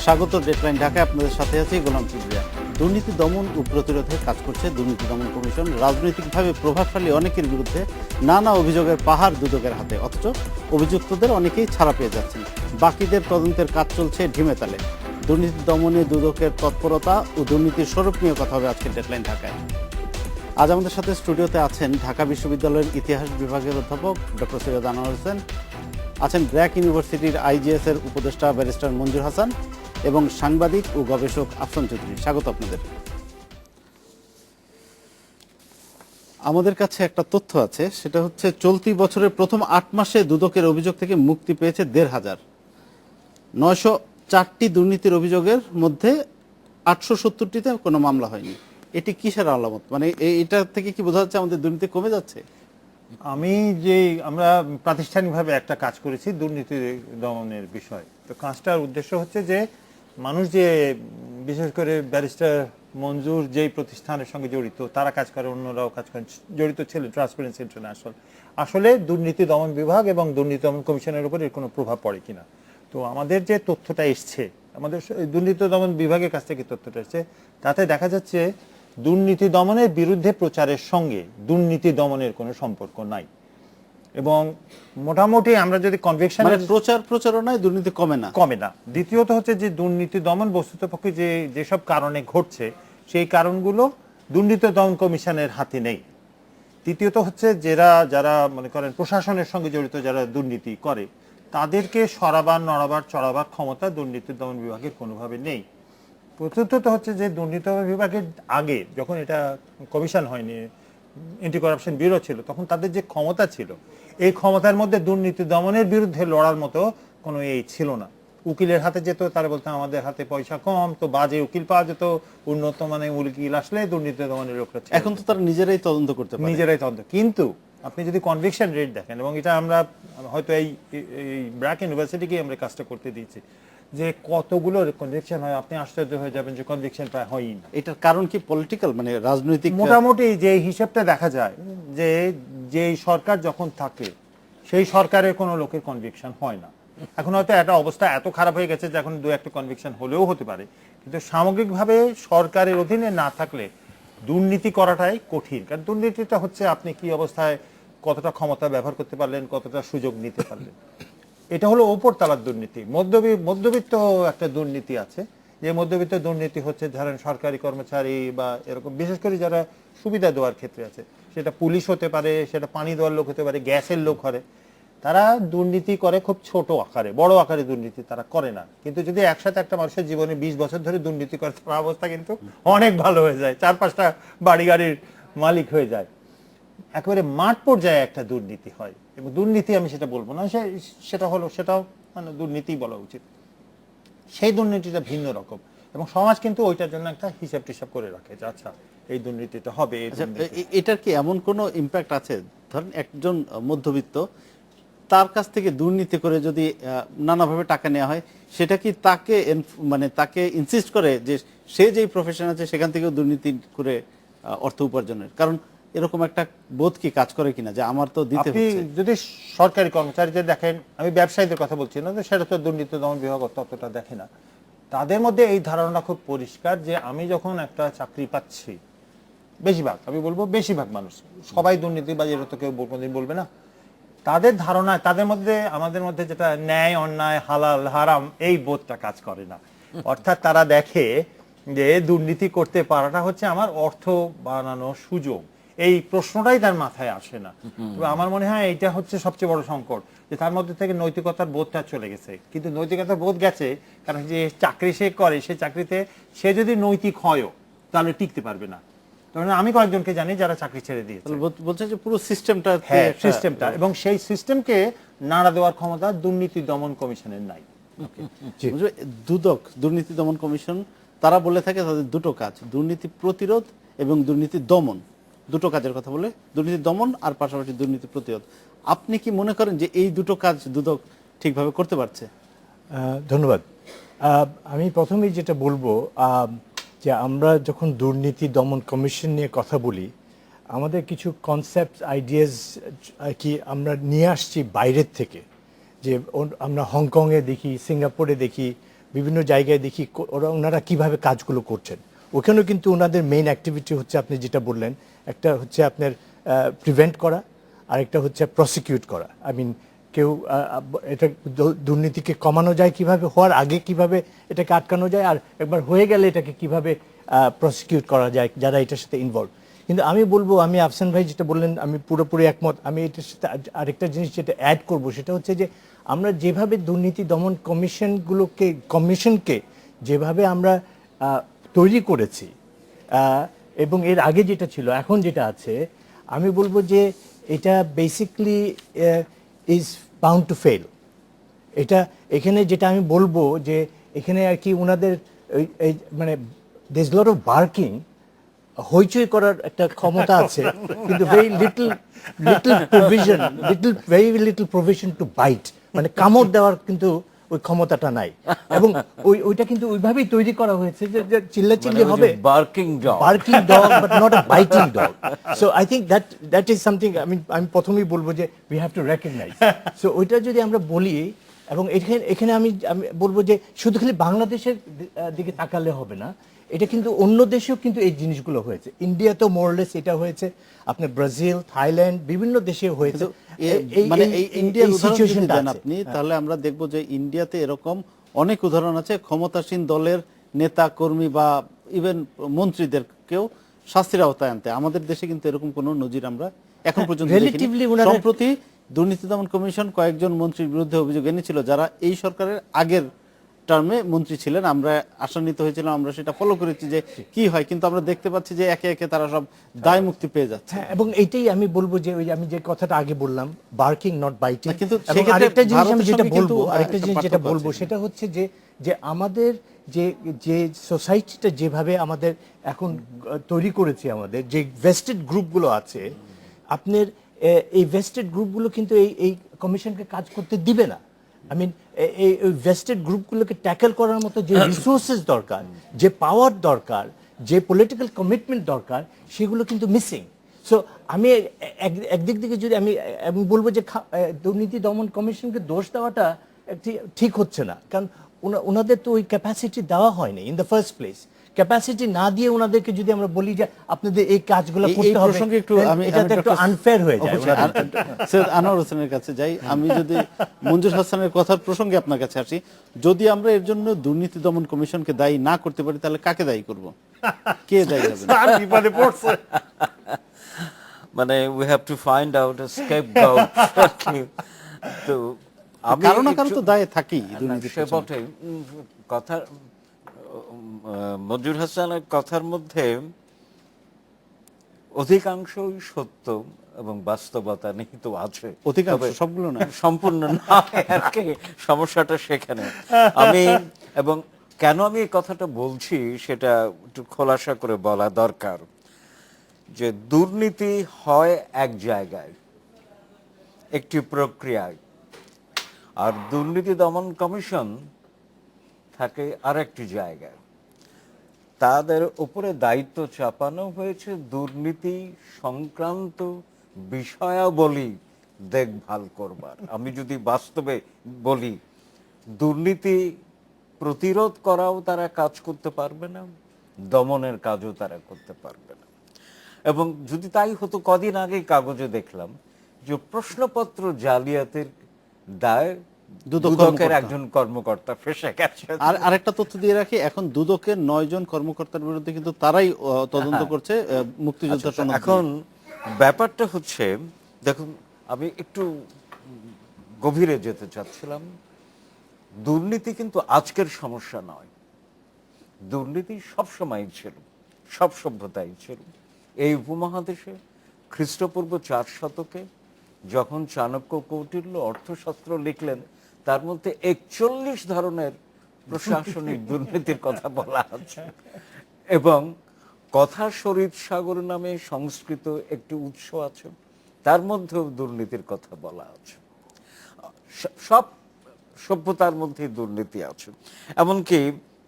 স্বাগত ডেডলাইন ঢাকায়, আপনাদের সাথে আছি গোলাম কিবরিয়া। দুর্নীতি দমন ও প্রতিরোধে কাজ করছে দুর্নীতি দমন কমিশন। রাজনৈতিকভাবে প্রভাবশালী অনেকের বিরুদ্ধে নানা অভিযোগের পাহাড় দুদকের হাতে, অথচ অভিযুক্তদের অনেকেই ছাড়া পেয়ে যাচ্ছেন। বাকিদের তদন্তের কাজ চলছে ঢিমে তালে। দুর্নীতি দমনে দুদকের তৎপরতা ও দুর্নীতির স্বরূপ নিয়ে কথা হবে আজকের ডেডলাইন ঢাকায়। আজ আমাদের সাথে স্টুডিওতে আছেন ঢাকা বিশ্ববিদ্যালয়ের ইতিহাস বিভাগের অধ্যাপক ডক্টর সৈয়দ আনোয়ার হোসেন, আছেন ব্র্যাক ইউনিভার্সিটির আইজিএস এর উপদেষ্টা ব্যারিস্টার মঞ্জুর হাসান এবং সাংবাদিক ও গবেষক আফসান চৌধুরী। স্বাগত আপনাদের। আমাদের কাছে একটা তথ্য আছে, সেটা হচ্ছে চলতি বছরের প্রথম 8 মাসে দুদকের অভিযোগ থেকে মুক্তি পেয়েছে 1,500। 904টি দুর্নীতির অভিযোগের মধ্যে 870টিতে কোনো মামলা হয়নি। এটি কিসের আলামত? মানে এটা থেকে কি বোঝা যাচ্ছে আমাদের দুর্নীতি কমে যাচ্ছে? আমরা প্রাতিষ্ঠানিকভাবে একটা কাজ করেছি দুর্নীতি দমনের বিষয়। তো কাজটার উদ্দেশ্য হচ্ছে যে মানুষ যে বিশেষ করে ব্যারিস্টার মঞ্জুর যেই প্রতিষ্ঠানের সঙ্গে জড়িত, তারা কাজ করে, অন্যরাও কাজ করেন, জড়িত ছিলেন ট্রান্সপারেন্সি ইন্টারন্যাশনাল, আসলে দুর্নীতি দমন বিভাগ এবং দুর্নীতি দমন কমিশনের উপর এর কোনো প্রভাব পড়ে কিনা। তো আমাদের যে তথ্যটা এসছে, আমাদের দুর্নীতি দমন বিভাগের কাছ থেকে তথ্যটা এসছে, তাতে দেখা যাচ্ছে দুর্নীতি দমনের বিরুদ্ধে প্রচারের সঙ্গে দুর্নীতি দমনের কোনো সম্পর্ক নাই। এবং মোটামুটি আমরা যদি কনভিকশন, প্রচারণায় দুর্নীতি কমে না। দ্বিতীয়ত হচ্ছে যে দুর্নীতি দমন বস্তুতপক্ষে যেসব কারণে ঘটছে, সেই কারণগুলো দুর্নীতি দমন কমিশনের হাতে নেই। তৃতীয়ত হচ্ছে যারা মনে করেন প্রশাসনের সঙ্গে জড়িত, যারা দুর্নীতি করে, তাদেরকে সরাবার, নড়াবার, চড়াবার ক্ষমতা দুর্নীতি দমন বিভাগের কোনোভাবে নেই। চতুর্থত হচ্ছে যে দুর্নীতি বিভাগের আগে যখন এটা কমিশন হয়নি, অ্যান্টি করাপশন ব্যুরো ছিল, তখন তাদের যে ক্ষমতা ছিল, এই ক্ষমতার মধ্যে দুর্নীতি দমনের বিরুদ্ধে লড়ার মতো কোনো ছিল না। উকিলের হাতে যেত, তারা বলতো আমাদের হাতে পয়সা কম, তো বাজে উকিল পাওয়া যেত, উন্নত মানে উকিল আসলে দুর্নীতি দমনের লোকরা। এখন তো তারা নিজেরাই তদন্ত করতে পারে, নিজেরাই তদন্ত। কিন্তু আপনি যদি কনভিকশন রেট দেখেন, এবং এটা আমরা হয়তো এই ব্র্যাক ইউনিভার্সিটিকে আমরা কাজটা করতে দিয়েছি, যে কতগুলো কনভিকশন হয়, আপনি আশ্চর্য হয়ে যাবেন যে কনভিকশন প্রায় হয়ই না। এটার কারণ কি পলিটিক্যাল, মানে রাজনৈতিক? মোটামুটি যে হিসেবটা দেখা যায় যে সরকার যখন থাকে, সেই সরকারের কোনো লোকের কনভিকশন হয় না। এখন হয়তো একটা অবস্থা এত খারাপ হয়ে গেছে যে এখন 2-1টা কনভিকশন হলেও হতে পারে, কিন্তু সামগ্রিকভাবে সরকারের অধীনে না থাকলে দুর্নীতি করাটাই কঠিন। কারণ দুর্নীতিটা হচ্ছে আপনি কি অবস্থায় কতটা ক্ষমতা ব্যবহার করতে পারলেন, কতটা সুযোগ নিতে পারলেন। এটা হলো ওপর তালার দুর্নীতি। মধ্যবিত্ত একটা দুর্নীতি আছে, যে মধ্যবিত্ত দুর্নীতি হচ্ছে ধরেন সরকারি কর্মচারী বা এরকম, বিশেষ করে যারা সুবিধা দেওয়ার ক্ষেত্রে আছে, সেটা পুলিশ হতে পারে, সেটা পানি দেওয়ার লোক হতে পারে, গ্যাসের লোক হয়, তারা দুর্নীতি করে খুব ছোট আকারে, বড় আকারে দুর্নীতি তারা করে না। কিন্তু যদি একসাথে একটা মানুষের জীবনে 20 বছর ধরে দুর্নীতি করে, তার অবস্থা কিন্তু অনেক ভালো হয়ে যায়, 4-5টা বাড়ি গাড়ির মালিক হয়ে যায়। একেবারে মাঠ পর্যায়ে একটা দুর্নীতি হয়, এবং দুর্নীতি আমি সেটা বলবো না, সেটাও মানে দুর্নীতি বলা উচিত। সেই দুর্নীতিটা ভিন্ন রকম, এবং সমাজ কিন্তু ওইটার জন্য একটা হিসাব টিসাব করে রাখে যে আচ্ছা এই দুর্নীতিটা হবে। এটার কি এমন কোনো ইম্প্যাক্ট আছে? ধরেন একজন মধ্যবিত্ত, তার কাছ থেকে দুর্নীতি করে যদি নানাভাবে টাকা নেওয়া হয়, সেটা কি তাকে ইনসিস্ট করে যে সে যেই প্রফেশন আছে সেখান থেকেও দুর্নীতি করে অর্থ উপার্জনের? কারণ এরকম একটা বোধ কি কাজ করে কিনা যে আমার তো দিতে হচ্ছে? যদি সরকারি কর্মচারীদের দেখেন, আমি ব্যবসায়ীদের কথা বলছি না, সেটা তো দুর্নীতি দমন বিভাগ ততটা দেখে না। তাদের মধ্যে এই ধারণা খুব পরিষ্কার যে আমি যখন একটা চাকরি পাচ্ছি, বেশিরভাগ, আমি বলবো বেশিরভাগ মানুষ, সবাই দুর্নীতিবাজ এটা তো কেউ কোনোদিন বলবে না, তাদের ধারণা, তাদের মধ্যে আমাদের মধ্যে যেটা ন্যায় অন্যায়, হালাল হারাম, এই বোধটা কাজ করে না। অর্থাৎ তারা দেখে যে দুর্নীতি করতে পারাটা হচ্ছে আমার অর্থ বানানোর সুযোগ, এই প্রশ্নটাই তার মাথায় আসে না। আমার মনে হয় এইটা হচ্ছে সবচেয়ে বড় সংকট, যে তার মধ্যে থেকে নৈতিকতার বোধটা চলে গেছে। কিন্তু নৈতিকতার বোধ গেছে, কারণ যে চাকরি সে করে, সে চাকরিতে সে যদি নৈতিক হয়ও, তাহলে টিকতে পারবে না। আমি কয়েকজনকে জানি যারা চাকরি ছেড়ে দিয়েছে। বলছে যে পুরো সিস্টেমটা, এবং সেই সিস্টেমকে নাড়া দেওয়ার ক্ষমতা দুর্নীতি দমন কমিশনের নাই। দুর্নীতি দমন কমিশন তারা বলে থাকে তাদের দুটো কাজ, দুর্নীতি প্রতিরোধ এবং দুর্নীতি দমন, দুটো কাজের কথা বলে, দুর্নীতি দমন আর পাশাপাশি দুর্নীতি প্রতিরোধ। আপনি কি মনে করেন যে এই দুটো কাজ দুদক ঠিকভাবে করতে পারছে? ধন্যবাদ। আমি প্রথমেই যেটা বলবো, যে আমরা যখন দুর্নীতি দমন কমিশন নিয়ে কথা বলি, আমাদের কিছু কনসেপ্ট আইডিয়াস কি আমরা নিয়ে আসছি বাইরের থেকে। যে আমরা হংকংয়ে দেখি, সিঙ্গাপুরে দেখি, বিভিন্ন জায়গায় দেখি ওনারা কিভাবে কাজগুলো করছেন। ওখানেও কিন্তু ওনাদের মেইন অ্যাক্টিভিটি হচ্ছে আপনি যেটা বললেন, একটা হচ্ছে আপনার প্রিভেন্ট করা, আরেকটা হচ্ছে প্রসিকিউট করা। আই মিন কেউ এটা দুর্নীতিকে কমানো যায় কিভাবে, হওয়ার আগে কিভাবে এটাকে আটকানো যায়, আর একবার হয়ে গেলে এটাকে কিভাবে প্রসিকিউট করা যায় যারা এটার সাথে ইনভলভ। কিন্তু আমি বলবো, আমি আফসান ভাই যেটা বললেন আমি পুরোপুরি একমত। আমি এটার সাথে আরেকটা জিনিস যেটা অ্যাড করব সেটা হচ্ছে যে আমরা যেভাবে দুর্নীতি দমন কমিশনকে যেভাবে আমরা তৈরি করেছি এবং এর আগে যেটা ছিল এখন যেটা আছে, আমি বলবো যে এটা basically is bound to fail. এটা এখানে যেটা আমি বলবো যে এখানে আর কি ওনাদের মানে there is lot of barking, হইচই করার একটা ক্ষমতা আছে, কিন্তু very little provision to bite, মানে কামড় দেওয়ার কিন্তু ওই ক্ষমতাটা নাই। এবং ওইটা কিন্তু ওইভাবেই তৈরি করা হয়েছে যে চিল্লাচিল্লি হবে, barking dog but not a biting dog. So I think that is something আমি প্রথমেই বলবো যে উই হ্যাভ টু রেকগনাইজ। সো ওইটা যদি আমরা বলি, এবং এখানে আমি বলবো যে শুধু খালি বাংলাদেশের দিকে তাকালে হবে না, এটা কিন্তু অন্য দেশেও কিন্তু এই জিনিসগুলো হয়েছে। ইন্ডিয়াতেও মোরলেস এটা হয়েছে, আপনার ব্রাজিল, থাইল্যান্ড, বিভিন্ন দেশে হয়েছে। মানে এই ইন্ডিয়ার উদাহরণ যদি দেন আপনি, তাহলে আমরা দেখব যে ইন্ডিয়াতে এরকম অনেক উদাহরণ আছে, ক্ষমতাসীন দলের নেতা কর্মী বা ইভেন মন্ত্রীদেরকেও শাস্তির আওতায় আনতে। আমাদের দেশে কিন্তু এরকম কোনো নজির আমরা এখন পর্যন্ত দেখিনি। সম্প্রতি দুর্নীতি দমন কমিশন কয়েকজন মন্ত্রীর বিরুদ্ধে অভিযোগ এনেছিল যারা এই সরকারের আগের টার্মে মন্ত্রী ছিলেন। আমরা আশান্বিত হয়েছিলাম, আমরা সেটা ফলো করেছি যে কি হয়, কিন্তু আমরা দেখতে পাচ্ছি যে একে একে তারা সব দায় মুক্তি পেয়ে যাচ্ছে। হ্যাঁ, এবং এইটাই আমি বলবো যে ওই আমি যে কথাটা আগে বললাম, বার্কিং নট বাইটিং। কিন্তু আরেকটা জিনিস আমি যেটা বলবো, আরেকটা জিনিস যেটা বলবো সেটা হচ্ছে যে আমাদের যে সোসাইটিটা যেভাবে আমাদের এখন তৈরি করেছে, আমাদের যে ভেস্টেড গ্রুপগুলো আছে, আপনার এই ভেস্টেড গ্রুপগুলো কিন্তু এই কমিশনকে কাজ করতে দিবে না। আই মিন এই ভেস্টেড গ্রুপগুলোকে ট্যাকেল করার মতো যে রিসোর্সেস দরকার, যে পাওয়ার দরকার, যে পলিটিক্যাল কমিটমেন্ট দরকার, সেগুলো কিন্তু মিসিং। সো আমি একদিক থেকে যদি আমি বলবো যে দুর্নীতি দমন কমিশনকে দোষ দেওয়াটা ঠিক হচ্ছে না, কারণ ওনাদের তো ওই ক্যাপাসিটি দেওয়া হয়নি in the first place. Capacity না দিয়ে ওনাদেরকে যদি আমরা বলি যে আপনাদের এই কাজগুলো করতে হবে, এটা তো একটু আনফেয়ার হয়ে যায়। সৈয়দ আনোয়ার হোসেনের কাছে যাই, আমি যদি মঞ্জুর হাসানের কথার প্রসঙ্গে আপনার কাছে আসি, যদি আমরা এর জন্য দুর্নীতি দমন কমিশনকে দায়ী না করতে পারি, তাহলে কাকে দায়ী করব? কে দায়ী হবে? বিপদে পড়ছে। মানে we have to find out a scapegoat. তো আমি কারো না কারো তো দায় থাকেই দুর্নীতির সে পেছনে। বটে। কথা মঞ্জুর হাসানের কথার মধ্যে অধিকাংশই সত্য এবং বাস্তবতা নিহিত আছে। অধিকাংশ, তবে সবগুলো না। সম্পূর্ণ না আর কি, সমস্যাটা সেখানে। আমি এবং কেন আমি এই কথাটা বলছি সেটা একটু খোলাসা করে বলা দরকার, যে দুর্নীতি হয় এক জায়গায় একটি প্রক্রিয়ায়, আর দুর্নীতি দমন কমিশন থাকে আরেকটি জায়গায়। তাদের উপরে দায়িত্ব চাপানো হয়েছে দুর্নীতি সংক্রান্ত বিষয়াবলী দেখভাল করবার। আমি যদি বাস্তবে বলি, দুর্নীতি প্রতিরোধ করাও তারা কাজ করতে পারবে না, দমনের কাজও তারা করতে পারবে না। এবং যদি তাই হতো, কদিন আগে কাগজে দেখলাম যে প্রশ্নপত্র জালিয়াতির দায় দুদকের একজন কর্মকর্তা ফেঁসে গেছে। আর আরেকটা তথ্য দিয়ে রাখি, এখন দুদকের 9 জন কর্মকর্তার বিরুদ্ধে কিন্তু তারাই তদন্ত করছে মুক্তিযোদ্ধা সনদ দিয়ে। এখন ব্যাপারটা হচ্ছে, দেখুন আমি একটু গভীরে যেতে চাচ্ছিলাম। দুর্নীতি কিন্তু আজকের সমস্যা নয়, দুর্নীতি সবসময় ছিল, সব সভ্যতাই ছিল। এই উপমহাদেশে খ্রিস্টপূর্ব 4 শতকে যখন চাণক্য কৌটিল্য অর্থশাস্ত্র লিখলেন, তার মধ্যে 41 ধরনের প্রশাসনিক দুর্নীতির কথা বলা আছে। এবং কথা শরীর সাগর নামে সংস্কৃত একটি উৎস আছে, তার মধ্যেও দুর্নীতির কথা বলা আছে। সব সভ্যতার মধ্যে দুর্নীতি আছে। এমনকি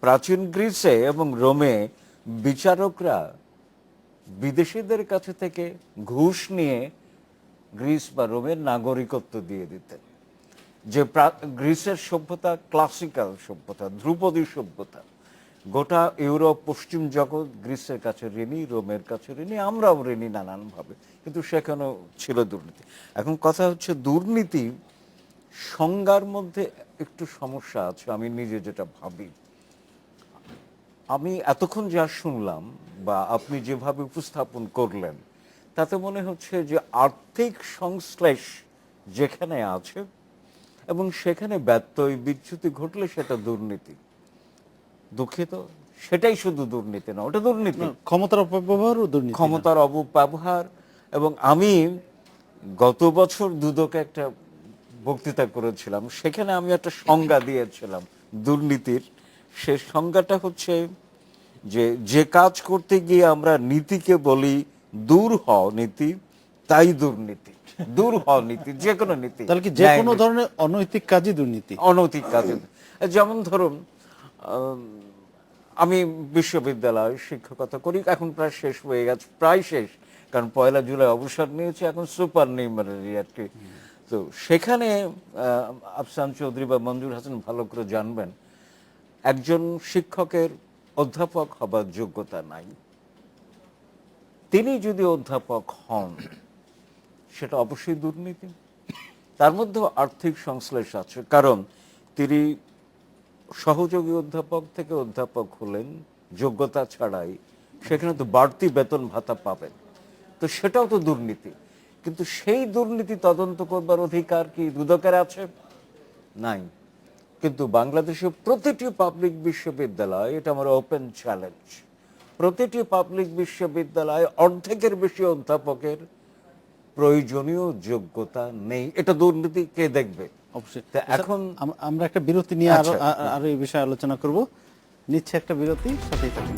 প্রাচীন গ্রিসে এবং রোমে বিচারকরা বিদেশিদের কাছে থেকে ঘুষ নিয়ে গ্রিস বা রোমের নাগরিকত্ব দিয়ে দিতেন, যে গ্রিসের সভ্যতা ক্লাসিক্যাল সভ্যতা, ধ্রুপদী সভ্যতা, গোটা ইউরোপ পশ্চিম জগৎ গ্রিসের কাছে ঋণী, রোমের কাছে ঋণী, আমরাও ঋণী নানানভাবে, কিন্তু সেখানেও ছিল দুর্নীতি। এখন কথা হচ্ছে দুর্নীতি সংজ্ঞার মধ্যে একটু সমস্যা আছে, আমি নিজে যেটা ভাবি। আমি এতক্ষণ যা শুনলাম বা আপনি যেভাবে উপস্থাপন করলেন, তাতে মনে হচ্ছে যে আর্থিক সংশ্লেষ যেখানে আছে এবং সেখানে ব্যত্যয় বিচ্যুতি ঘটলে সেটা দুর্নীতি। দুঃখিত, সেটাই শুধু দুর্নীতি না, ওটা দুর্নীতি। ক্ষমতার অপব্যবহারও দুর্নীতি না। ক্ষমতার অপব্যবহার। এবং আমি গত বছর দুদকে একটা বক্তৃতা করেছিলাম, সেখানে আমি একটা সংজ্ঞা দিয়েছিলাম দুর্নীতির। সে সংজ্ঞাটা হচ্ছে যে যে কাজ করতে গিয়ে আমরা নীতিকে বলি দূর হও নীতি, তাই দুর্নীতি। দূর হও নীতি, যে কোনো নীতি, তাহলে কি যে কোনো ধরনের অনৈতিক কাজই দুর্নীতি? অনৈতিক কাজে। যেমন ধরুন, আমি বিশ্ববিদ্যালয়ে শিক্ষকতা করি, এখন প্রায় শেষ হয়ে গেছে, প্রায় শেষ, কারণ 1 জুলাই অবসর নিয়েছি, এখন সুপার নিউমারি আর কি। তো সেখানে আফসান চৌধুরী বা মঞ্জুর হাসান ভালো করে জানবেন, একজন শিক্ষকের অধ্যাপক হবার যোগ্যতা নাই। তিনি যদি অধ্যাপক হন, সেটা অবশ্যই দুর্নীতি। তার মধ্যেও আর্থিক সংশ্লেষ আছে, কারণ তিনি সহযোগী অধ্যাপক থেকে অধ্যাপক হলেন যোগ্যতা ছাড়াই, সেখানে তো বাড়তি বেতন ভাতা পাবেন, তো সেটাও তো দুর্নীতি। কিন্তু সেই দুর্নীতি তদন্ত করবার অধিকার কি দুদকের আছে? নাই। কিন্তু বাংলাদেশের প্রতিটি পাবলিক বিশ্ববিদ্যালয়, এটা আমার ওপেন চ্যালেঞ্জ, প্রতিটি পাবলিক বিশ্ববিদ্যালয়ে অর্ধেকের বেশি অধ্যাপকের প্রয়োজনীয় যোগ্যতা নেই। এটা দুর্নীতি কে দেখবে? অবশ্যই। তা এখন আমরা একটা বিরতি নিয়ে আরো আচ্ছা। আরো এই বিষয়ে আলোচনা করব। নিচ্ছে একটা বিরতি, সাথেই থাকুন।